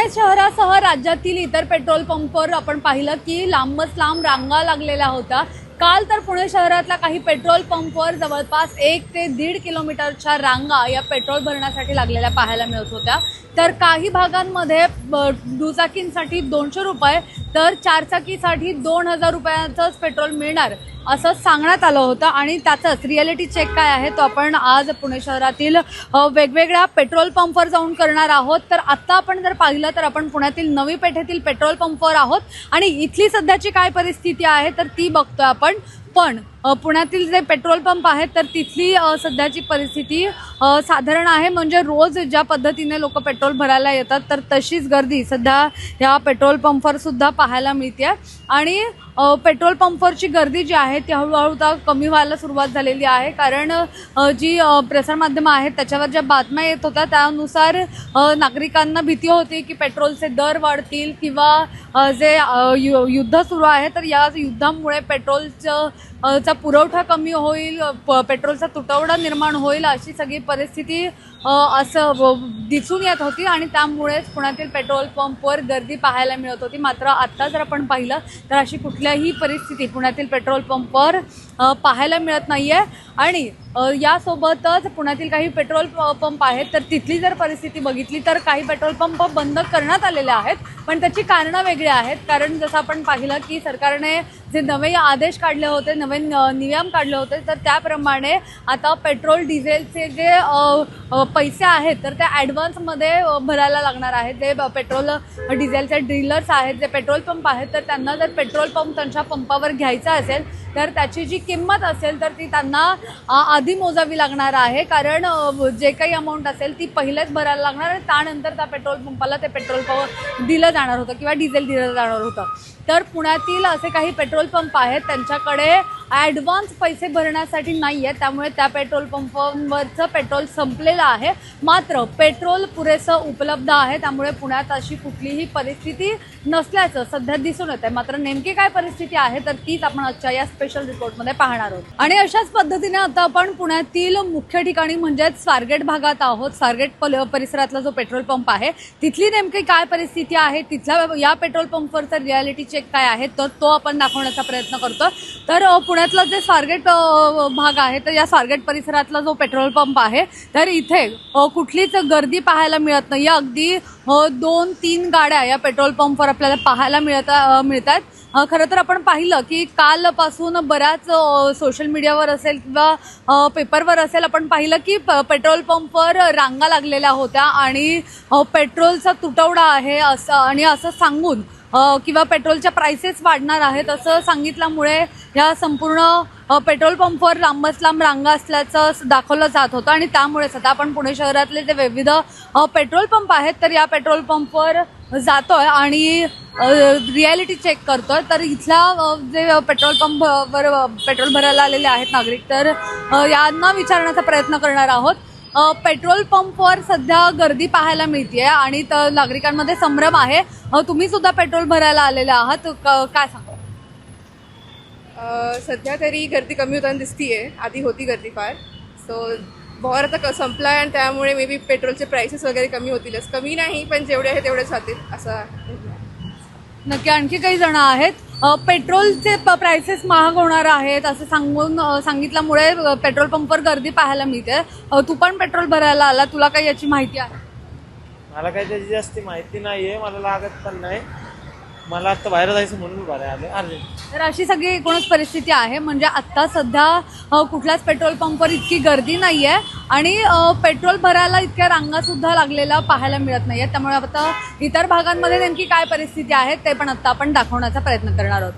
पुणे शहरासह राज्यातील इतर पेट्रोल पंपवर आपण पाहिलं की लांबच लांब रांगा लागलेल्या होत्या। काल तर पुणे शहरातल्या काही पेट्रोल पंपवर जवळपास 1 ते 1.5 किलोमीटरच्या रांगा या पेट्रोल भरण्यासाठी लागलेल्या पाहायला मिळत होत्या। तर काही भागांमध्ये दुचाकींसाठी 200 रुपये तर चारचाकीसाठी 2000 रुपयांचंच पेट्रोल मिळणार असं सांगण्यात आलं होतं। आणि त्याचंच रिॲलिटी चेक काय आहे तो आपण आज पुणे शहरातील वेगवेगळ्या पेट्रोल पंपवर जाऊन करणार आहोत। तर आत्ता आपण जर पाहिलं तर आपण पुण्यातील नवी पेठेतील पेट्रोल पंपवर आहोत आणि इथली सध्याची काय परिस्थिती आहे तर ती बघतोय आपण। पण पुण्यातील जे पेट्रोल पंप आहेत तर तिथली सध्याची परिस्थिती साधारण आहे, म्हणजे रोज ज्या पद्धतीने लोक पेट्रोल भरायला येतात तर तशीच गर्दी सध्या या पेट्रोल पंपवर सुद्धा पाहायला मिळते। आणि पेट्रोल पंपवरची गर्दी जी आहे ती हळूहळू कमी व्हायला सुरुवात झालेली आहे, कारण जी प्रसारमाध्यमं आहेत त्याच्यावर ज्या बातम्या येत होत्या त्यानुसार नागरिकांना भीती होती की पेट्रोलचे दर वाढतील किंवा जे युद्ध सुरू आहे तर या युद्धामुळे पेट्रोलचा पुरवठा कमी होईल, पेट्रोलचा तुटवडा निर्माण होईल अशी सगळी परिस्थिती असं दिसून येत होती आणि त्यामुळेच पुण्यातील पेट्रोल पंपवर गर्दी पाहायला मिळत होती। मात्र आत्ता जर आपण पाहिलं तर अशी कुठल्याही परिस्थिती पुण्यातील पेट्रोल पंपवर पाहायला मिळत नाही आहे। आणि यासोबतच पुण्यातील काही पेट्रोल पंप आहेत तर तिथली जर परिस्थिती बघितली तर काही पेट्रोल पंप बंद करण्यात आलेले आहेत, पण त्याची कारणं वेगळी आहेत। कारण जसं आपण पाहिलं की सरकारने जे नवे आदेश काढले होते, नवे नियम काढले होते तर त्याप्रमाणे आता पेट्रोल डिझेलचे जे पैसे आहेत तर ते ॲडव्हान्समध्ये भरायला लागणार आहेत। जे पेट्रोल डिझेलचे डीलर्स आहेत, जे पेट्रोल पंप आहेत तर त्यांना जर पेट्रोल पंप त्यांच्या पंपावर घ्यायचा असेल तर त्याची जी किंमत असेल तर ती त्यांना आधी मोजावी लागणार आहे, कारण जे काही अमाऊंट असेल ती पहिलेच भरायला लागणार आणि त्यानंतर त्या पेट्रोल पंपाला ते पेट्रोल दिलं जाणार होतं किंवा डिझेल दिलं जाणार होतं। तर पुण्यातील असे काही पेट्रोल पंप आहेत त्यांच्याकडे ॲडव्हान्स पैसे भरण्यासाठी नाही आहे, त्यामुळे त्या पेट्रोल पंपांवरचं पेट्रोल संपलेलं आहे। मात्र पेट्रोल पुरेसं उपलब्ध आहे, त्यामुळे पुण्यात अशी कुठलीही परिस्थिती नसल्याचं सध्या दिसून येत आहे। मात्र नेमकी काय परिस्थिती आहे तर तीच आपण आजच्या या स्पेशल रिपोर्टमध्ये पाहणार आहोत। आणि अशाच पद्धतीने आता आपण पुण्यातील मुख्य ठिकाणी म्हणजेच स्वारगेट भागात आहोत। स्वारगेट परिसरातला जो पेट्रोल पंप आहे तिथली नेमकी काय परिस्थिती आहे, तिथल्या या पेट्रोल पंपवरचा रिॲलिटी चेक काय आहे तर तो आपण दाखवण्याचा प्रयत्न करतो। तर पुण्यातला जे स्वारगेट भाग आहे तर या स्वारगेट परिसरातला जो पेट्रोल पंप आहे तर इथे कुठलीच गर्दी पाहायला मिळत नाही। अगदी 2-3 गाड्या या पेट्रोल पंपवर आपल्याला पाहायला मिळतात। खरं तर आपण पाहिलं की कालपासून बऱ्याच सोशल मीडियावर असेल किंवा पेपरवर असेल आपण पाहिलं की पेट्रोल पंपवर रांगा लागलेल्या होत्या आणि पेट्रोलचा तुटवडा आहे असं सांगून किंवा पेट्रोलच्या प्राइसेस वाढणार आहेत असं सांगितल्यामुळे या संपूर्ण पेट्रोल पंपवर लांबच लांब रांगा असल्याचं दाखवलं जात होतं। आणि त्यामुळेच आता आपण पुणे शहरातले जे विविध पेट्रोल पंप आहेत तर या पेट्रोल पंपवर जातोय आणि रिॲलिटी चेक करतोय। तर इथल्या जे पेट्रोल पंपवर पेट्रोल भरायला आलेले आहेत नागरिक तर यांना विचारण्याचा प्रयत्न करणार आहोत। पेट्रोल पंपवर सध्या गर्दी पाहायला मिळते आणि नागरिकांमध्ये संभ्रम आहे। तुम्ही सुद्धा पेट्रोल भरायला आलेले आहात, काय सांगा? सध्या तरी गर्दी कमी होताना दिसतीये, आधी होती गर्दी फार। सो बहर आता संपला आहे आणि त्यामुळे मे बी पेट्रोलचे प्राइसेस वगैरे कमी होतीलच, कमी नाही पण जेवढे आहे तेवढेच राहतील असं। नक्की आणखी काही जण आहेत, पेट्रोलचे प्राइसेस महाग होणार आहेत असं सांगितल्यामुळे पेट्रोल पंपवर गर्दी पाहायला मिळते। तू पण पेट्रोल भरायला आला, तुला काही याची माहिती आहे? मला काही त्याची जास्त माहिती नाहीये, मला लागत पण नाही, मला आता बाहेर जायचं म्हणून भरायला आले। तर अशी सगळी एकूणच परिस्थिती आहे, म्हणजे आत्ता सध्या कुठल्याच पेट्रोल पंपवर इतकी गर्दी नाही आहे आणि पेट्रोल भरायला इतक्या रांगा सुद्धा लागलेल्या पाहायला मिळत नाही आहेत। त्यामुळे आता इतर भागांमध्ये नेमकी काय परिस्थिती आहे ते पण आता आपण दाखवण्याचा प्रयत्न करणार आहोत।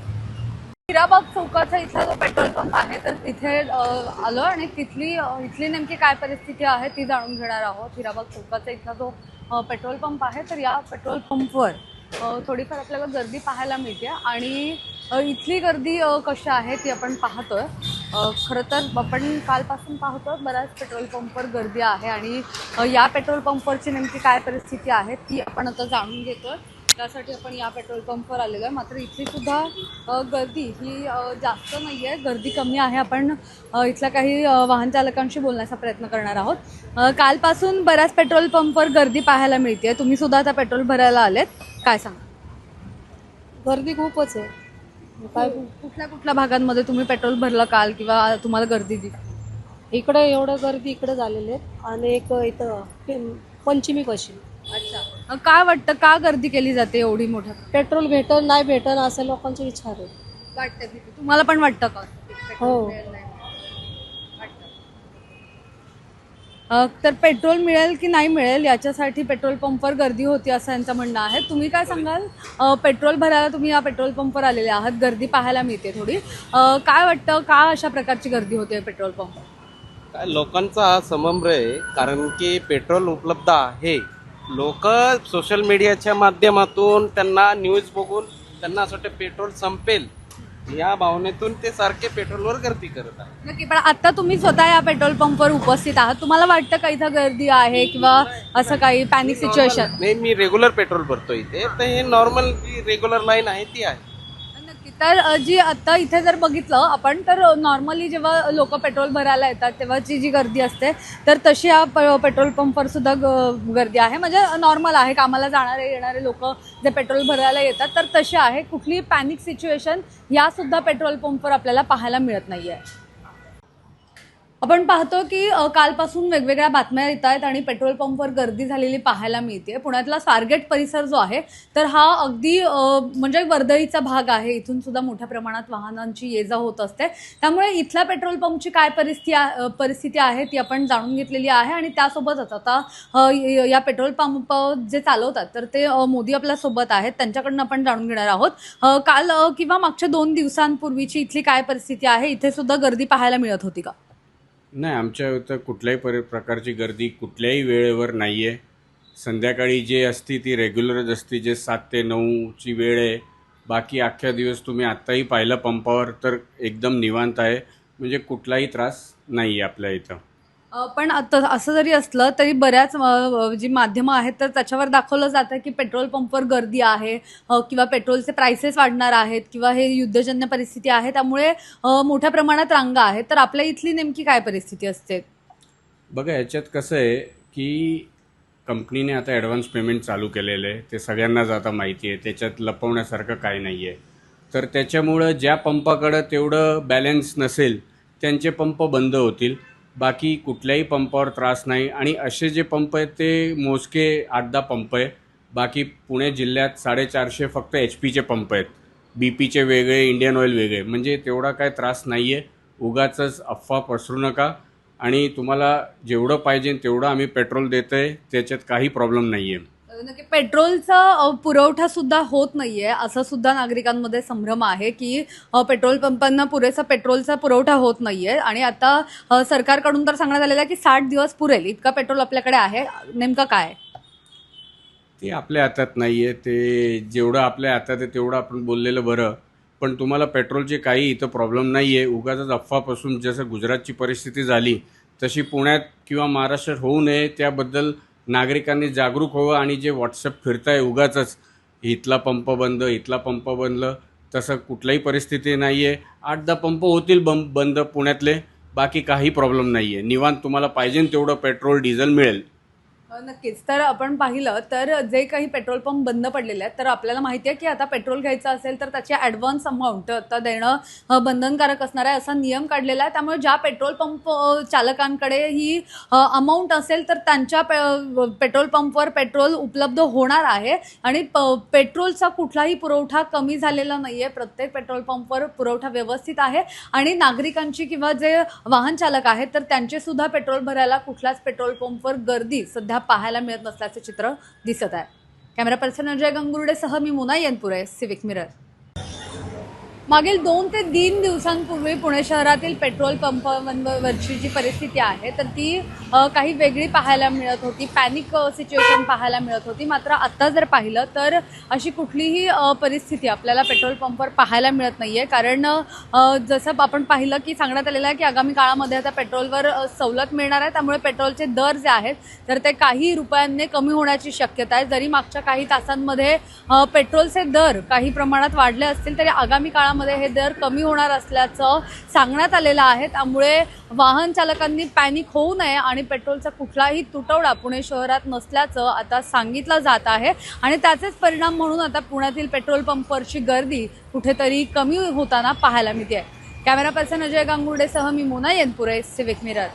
हिराबाग चौकाचा इथला जो पेट्रोल पंप आहे तर तिथे आलो आणि इथली नेमकी काय परिस्थिती आहे ती जाणून घेणार आहोत। हिराबाग चौकाचा इथला जो पेट्रोल पंप आहे तर या पेट्रोल पंपवर थोडीफार आपल्याला गर्दी पाहायला मिळते आणि इथली गर्दी कशी आहे ती आपण पाहतोय। खरं तर आपण कालपासून पाहतोय बऱ्याच पेट्रोल पंपवर गर्दी आहे आणि या पेट्रोल पंपवरची नेमकी काय परिस्थिती आहे ती आपण आता जाणून घेतोय। त्यासाठी आपण या पेट्रोल पंपवर आलेलो आहे. मात्र इथली सुद्धा गर्दी ही जास्त नाही आहे, गर्दी कमी आहे. आपण इथल्या काही वाहन चालकांशी बोलण्याचा प्रयत्न करणार आहोत. कालपासून बऱ्याच पेट्रोल पंपवर गर्दी पाहायला मिळते. तुम्ही सुद्धा आता पेट्रोल भरायला आलेत, काय सांगा? गर्दी खूपच आहे. काय कुठल्या कुठल्या भागांमध्ये तुम्ही पेट्रोल भरलं काल किंवा तुम्हाला गर्दी दिसली? इकडे एवढं गर्दी इकडे झालेली आहे आणि एक इथं पंचमी पाशी अच्छा, काय वाटतं का गर्दी केली जाते एवढी मोठ्या? पेट्रोल भेटन नाही भेटन असं लोकांचा विचार आहे. वाटतं भीती. तुम्हाला पण वाटतं का? हो. तर पेट्रोल मिळेल की नाही मिळेल याच्यासाठी पेट्रोल पंपवर गर्दी होती असं यांचं म्हणणं आहे. तुम्ही काय सांगाल? पेट्रोल भरायला तुम्ही या पेट्रोल पंपवर आलेले आहात, गर्दी पाहायला मिळते थोडी. काय वाटतं का अशा प्रकारची गर्दी होते पेट्रोल पंप? काय लोकांचा हा संभ्रम आहे, कारण की पेट्रोल उपलब्ध आहे. लोक सोशल मीडियाच्या माध्यमातून त्यांना न्यूज बघून त्यांना असं वाटतं पेट्रोल संपेल, या भावनेतून ते सारखे पेट्रोलवर गर्दी करत आहे. नक्की, पण आता तुम्ही स्वतः या पेट्रोल पंपवर उपस्थित आहात, तुम्हाला वाटतं का इथं गर्दी आहे किंवा असं काही पॅनिक सिच्युएशन? नाही, मी रेग्युलर पेट्रोल भरतो इथे, तर हे नॉर्मल जी रेग्युलर लाईन आहे ती आहे. नक्की. तर जी आता इथे जर बघितलं आपण तर नॉर्मली जेव्हा लोक पेट्रोल भरायला येतात तेव्हाची जी गर्दी असते तर तशी या पेट्रोल पंपवर सुद्धा गर्दी आहे. म्हणजे नॉर्मल आहे, कामाला जाणारे येणारे लोक जे पेट्रोल भरायला येतात तर तसे आहे. कुठली पॅनिक सिच्युएशन या सुद्धा पेट्रोल पंपवर आपल्याला पाहायला मिळत नाहीये. आपण पाहतो की कालपासून वेगवेगळ्या बातम्या येत आहेत आणि पेट्रोल पंपवर गर्दी झालेली पाहायला मिळते. पुण्यातला स्वारगेट परिसर जो आहे तर हा अगदी म्हणजे वर्दळीचा भाग आहे. इथून सुद्धा मोठ्या प्रमाणात वाहनांची ये जा होत असते. त्यामुळे इथल्या पेट्रोल पंपची काय परिस्थिती आहे ती आपण जाणून घेतलेली आहे. आणि त्यासोबतच आता या पेट्रोल पंप जे चालवतात तर ते मोदी आपल्यासोबत आहेत, त्यांच्याकडनं आपण जाणून घेणार आहोत. काल किंवा मागच्या 2 दिवसांपूर्वीची इथली काय परिस्थिती आहे, इथे सुद्धा गर्दी पाहायला मिळत होती का? नाही, आमच्या इथं कुठल्याही प्रकारची गर्दी कुठल्याही वेळेवर नाही आहे. संध्याकाळी जे असती ती रेग्युलरच असते, जे 7 ते 9ची वेळ आहे. बाकी अख्ख्या दिवस तुम्ही आत्ताही पाहिलं पंपावर तर एकदम निवांत आहे, म्हणजे कुठलाही त्रास नाही आहे आपल्या इथं. पण आता असं जरी असलं तरी बऱ्याच जी माध्यमं आहेत तर त्याच्यावर दाखवलं जातं की पेट्रोल पंपवर गर्दी आहे किंवा पेट्रोलचे प्राइसेस वाढणार आहेत किंवा हे युद्धजन्य परिस्थिती आहे त्यामुळे मोठ्या प्रमाणात रांगा आहेत. तर आपल्या इथली नेमकी काय परिस्थिती असते? बघा, याच्यात कसं आहे की कंपनीने आता ॲडव्हान्स पेमेंट चालू केलेलं आहे, ते सगळ्यांनाच आता माहिती आहे. त्याच्यात लपवण्यासारखं काही नाही आहे. तर त्याच्यामुळं ज्या पंपाकडं तेवढं बॅलन्स नसेल त्यांचे पंप बंद होतील. बाकी कुठल्याही पंपावर त्रास नाही. आणि असे जे पंप आहेत ते मोजके 8-10 पंप आहे. बाकी पुणे जिल्ह्यात 450 फक्त HP पंप आहेत. BP वेगळे, इंडियन ऑइल वेगळे, म्हणजे तेवढा काय त्रास नाही आहे. उगाचच अफवा पसरू नका. आणि तुम्हाला जेवढं पाहिजे तेवढं आम्ही पेट्रोल देतो आहे, त्याच्यात काही प्रॉब्लेम नाही आहे. नक्की. पेट्रोलचा पुरवठा सुद्धा होत नाहीये असं सुद्धा नागरिकांमध्ये संभ्रम आहे की पेट्रोल पंपांना पुरेसा पेट्रोलचा पुरवठा होत नाहीये. आणि आता सरकारकडून तर सांगण्यात आलेलं आहे की 60 दिवस पुरेल इतका पेट्रोल आपल्याकडे आहे. नेमकं काय? ते आपल्या हातात नाही आहे. ते जेवढं आपल्या हातात आहे तेवढं आपण बोललेलं बरं. पण तुम्हाला पेट्रोलचे काही इथं प्रॉब्लेम नाही आहे. उगाचच अफवापासून जसं गुजरातची परिस्थिती झाली तशी पुण्यात किंवा महाराष्ट्रात होऊ नये, त्याबद्दल नागरिकांनी जागरूक व्हावं. आणि जे व्हॉट्सअप फिरताय उगाचच इथला पंप बंद, इथला पंप बंद, तसं कुठल्याही परिस्थिती नाही आहे. 8-10 पंप होतील बंद पुण्यातले, बाकी काही प्रॉब्लेम नाही आहे. निवांत तुम्हाला पाहिजे तेवढं पेट्रोल डिझेल मिळेल. नक्कीच. तर आपण पाहिलं तर जे काही पेट्रोल पंप बंद पडलेले आहेत तर आपल्याला माहिती आहे की आता पेट्रोल घ्यायचं असेल तर त्याची ॲडव्हान्स अमाऊंट आता देणं बंधनकारक असणार आहे असा नियम काढलेला आहे. त्यामुळे ज्या पेट्रोल पंप चालकांकडे ही अमाऊंट असेल तर त्यांच्या पेट्रोल पंपवर पेट्रोल उपलब्ध होणार आहे. आणि पेट्रोलचा कुठलाही पुरवठा कमी झालेला नाही आहे. प्रत्येक पेट्रोल पंपवर पुरवठा व्यवस्थित आहे. आणि नागरिकांची किंवा जे वाहन चालक आहेत तर त्यांचेसुद्धा पेट्रोल भरायला कुठल्याच पेट्रोल पंपवर गर्दी सध्या पाहायला मिळत नसल्याचे चित्र दिसत आहे. कॅमेरा पर्सन अजय गंगुर्डेसह मी मुना येनपुरे, सिविक मिरर. मागील 2 ते 3 दिवसांपूर्वी पुणे शहरातील पेट्रोल पंपावरची जी परिस्थिती आहे तर ती काही वेगळी पाहायला मिळत होती. पॅनिक सिच्युएशन पाहायला मिळत होती. मात्र आत्ता जर पाहिलं तर अशी कुठलीही परिस्थिती आपल्याला पेट्रोल पंपवर पाहायला मिळत नाही आहे. कारण जसं आपण पाहिलं की सांगण्यात आलेलं आहे की आगामी काळामध्ये आता पेट्रोलवर सवलत मिळणार आहे. त्यामुळे पेट्रोलचे दर जे आहेत तर ते काही रुपयांनी कमी होण्याची शक्यता आहे. जरी मागच्या काही तासांमध्ये पेट्रोलचे दर काही प्रमाणात वाढले असतील तरी आगामी काळामध्ये हे दर कमी होणार असल्याचं सांगण्यात आलेलं आहे. त्यामुळे वाहन चालकांनी पॅनिक होऊ नये आणि पेट्रोलचा कुठलाही तुटवडा पुणे शहरात नसल्याचं आता सांगितलं जात आहे. आणि त्याचेच परिणाम म्हणून आता पुण्यातील पेट्रोल पंपवरची गर्दी कुठेतरी कमी होताना पाहायला मिळते आहे. कॅमेरा पर्सन अजय गांगुर्डेसह मी मोना येनपुरे, सिविक मिरर.